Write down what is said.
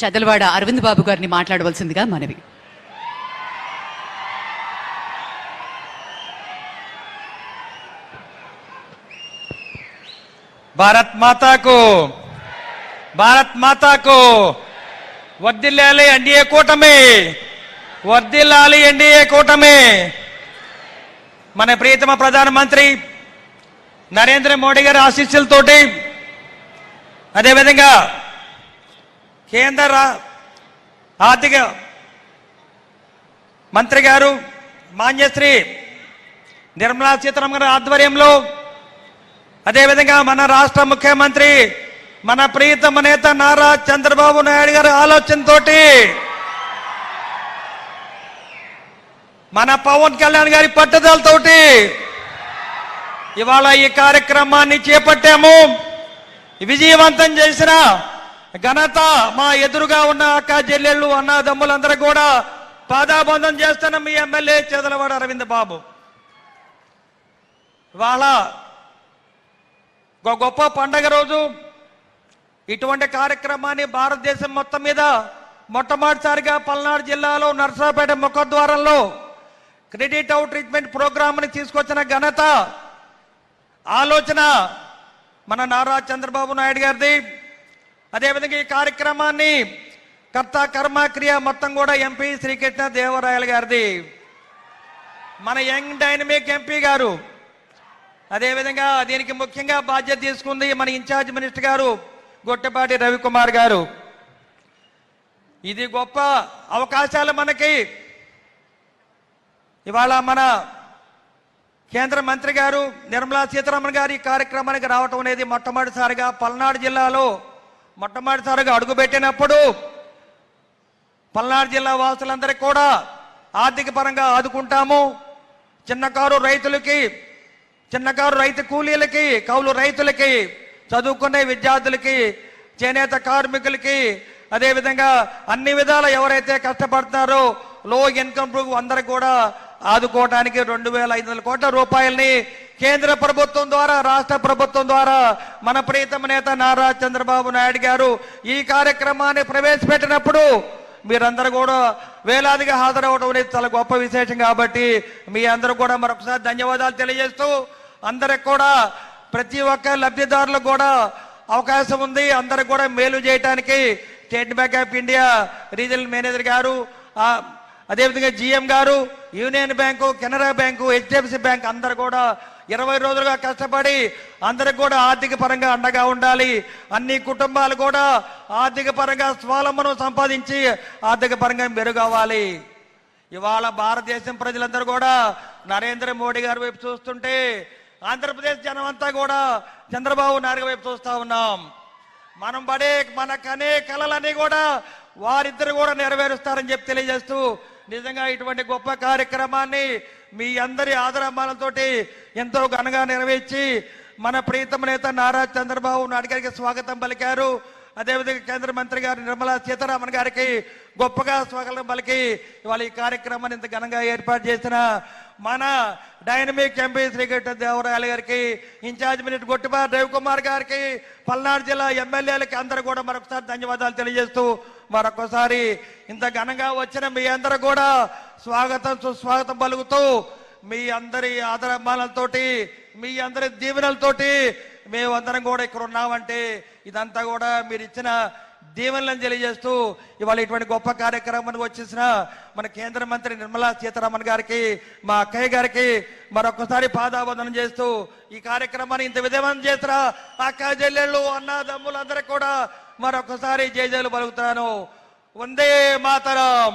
చదలవాడ అరవింద్ బాబు గారిని మాట్లాడవలసిందిగా మనవి. భారత్ మాతాకు వర్ధిల్లాలి ఎన్డీఏ కూటమి, వర్ధిల్లాలి ఎన్డీఏ కూటమి. మన ప్రియతమ ప్రధానమంత్రి నరేంద్ర మోడీ గారి ఆశీస్సులతోటి, అదేవిధంగా కేంద్ర ఆర్థిక మంత్రి గారు మాన్యశ్రీ నిర్మలా సీతారామన్ గారి ఆధ్వర్యంలో, అదేవిధంగా మన రాష్ట్ర ముఖ్యమంత్రి మన ప్రియతమ నేత నారా చంద్రబాబు నాయుడు గారి ఆలోచనతోటి, మన పవన్ కళ్యాణ్ గారి పట్టుదలతోటి ఇవాళ ఈ కార్యక్రమాన్ని చేపట్టాము. విజయవంతం చేసిన ఘనత మా ఎదురుగా ఉన్న అక్క చెల్లెళ్ళు అన్నదమ్ములందరూ కూడా పాదాబంధం చేస్తున్న మీ ఎమ్మెల్యే చదలవాడ అరవింద్ బాబు. ఇవాళ గొప్ప పండగ రోజు. ఇటువంటి కార్యక్రమాన్ని భారతదేశం మొత్తం మీద మొట్టమొదటిసారిగా పల్నాడు జిల్లాలో నర్సాపేట ముఖద్వారంలో క్రెడిట్ అవుట్ ట్రీట్మెంట్ ప్రోగ్రామ్ని తీసుకొచ్చిన ఘనత, ఆలోచన మన నారా చంద్రబాబు నాయుడు గారిది. అదేవిధంగా ఈ కార్యక్రమాన్ని కర్త కర్మ క్రియ మొత్తం కూడా ఎంపీ శ్రీకృష్ణ దేవరాయలు గారిది, మన యంగ్ డైనమిక్ ఎంపీ గారు. అదేవిధంగా దీనికి ముఖ్యంగా బాధ్యత తీసుకుంది మన ఇన్ఛార్జ్ మినిస్టర్ గారు గొట్టపాటి రవికుమార్ గారు. ఇది గొప్ప అవకాశాలు మనకి. ఇవాళ మన కేంద్ర మంత్రి గారు నిర్మలా సీతారామన్ గారు ఈ కార్యక్రమానికి రావటం అనేది మొట్టమొదటిసారిగా పల్నాడు జిల్లాలో మొట్టమొదటిసారిగా అడుగుపెట్టినప్పుడు పల్నాడు జిల్లా వాసులందరికీ కూడా ఆర్థిక పరంగా ఆదుకుంటాము. చిన్నకారు రైతులకి, చిన్నకారు రైతు కూలీలకి, కౌలు రైతులకి, చదువుకునే విద్యార్థులకి, చేనేత కార్మికులకి, అదేవిధంగా అన్ని విధాల ఎవరైతే కష్టపడుతున్నారో లో ఇన్కమ్ గ్రూప్ అందరికి కూడా ఆదుకోవడానికి 2,500 కోట్ల రూపాయలని కేంద్ర ప్రభుత్వం ద్వారా, రాష్ట్ర ప్రభుత్వం ద్వారా మన ప్రియతమ నేత నారా చంద్రబాబు నాయుడు గారు ఈ కార్యక్రమాన్ని ప్రవేశపెట్టినప్పుడు మీరందరూ కూడా వేలాదిగా హాజరవడం అనేది చాలా గొప్ప విశేషం. కాబట్టి మీ అందరూ కూడా మరొకసారి ధన్యవాదాలు తెలియజేస్తూ, అందరికి కూడా ప్రతి ఒక్క లబ్ధిదారులకు కూడా అవకాశం ఉంది. అందరికి కూడా మేలు చేయడానికి state bank of India regional manager గారు, అదేవిధంగా జిఎం గారు, union bank, Canara bank, HDFC bank అందరు కూడా 20 రోజులుగా కష్టపడి అందరికి కూడా ఆర్థిక పరంగా అండగా ఉండాలి. అన్ని కుటుంబాలు కూడా ఆర్థిక పరంగా స్వావలంబన సంపాదించి ఆర్థిక పరంగా మెరుగవ్వాలి. ఇవాళ భారతదేశం ప్రజలందరూ కూడా నరేంద్ర మోడీ గారి వైపు చూస్తుంటే, ఆంధ్రప్రదేశ్ జనం అంతా కూడా చంద్రబాబు నాయుడు వైపు చూస్తూ ఉన్నాం. మనం పడే మన కనే కలలన్నీ కూడా వారిద్దరు కూడా నెరవేరుస్తారని చెప్పి తెలియజేస్తూ, నిజంగా ఇటువంటి గొప్ప కార్యక్రమాన్ని మీ అందరి ఆదరామాలతోటి ఎంతో ఘనంగా నెరవేర్చి మన ప్రియతమ నేత నారా చంద్రబాబు నాయుడు గారికి స్వాగతం పలికారు. అదేవిధంగా కేంద్ర మంత్రి గారు నిర్మలా సీతారామన్ గారికి గొప్పగా స్వాగతం పలికి ఇవాళ ఈ కార్యక్రమాన్ని ఇంత ఘనంగా ఏర్పాటు చేసిన మన డైనమిక్ ఎంపీ శ్రీకృష్ణ దేవరాయలు గారికి, ఇన్ఛార్జ్ మినిస్టర్ గొట్టిపాటి రవికుమార్ గారికి, పల్నాడు జిల్లా ఎమ్మెల్యేలకి అందరూ కూడా మరొకసారి ధన్యవాదాలు తెలియజేస్తూ, మరొకసారి ఇంత ఘనంగా వచ్చిన మీ అందరూ కూడా స్వాగతం సుస్వాగతం పలుకుతూ, మీ అందరి ఆదరాభిమానాలతోటి, మీ అందరి దీవెనలతోటి మేమందరం కూడా ఇక్కడ ఉన్నామంటే ఇదంతా కూడా మీరు ఇచ్చిన దీవెనలను తెలియజేస్తూ, ఇవాళ ఇటువంటి గొప్ప కార్యక్రమానికి వచ్చేసిన మన కేంద్ర మంత్రి నిర్మలా సీతారామన్ గారికి, మా అక్కయ్య గారికి మరొకసారి పాదాబంధనం చేస్తూ, ఈ కార్యక్రమాన్ని ఇంత విధంగా చేసిన అక్క చెల్లెళ్ళు అన్నదమ్ములందరికీ కూడా మరొకసారి జై జైలు పలుకుతాను. వందే మాతరం.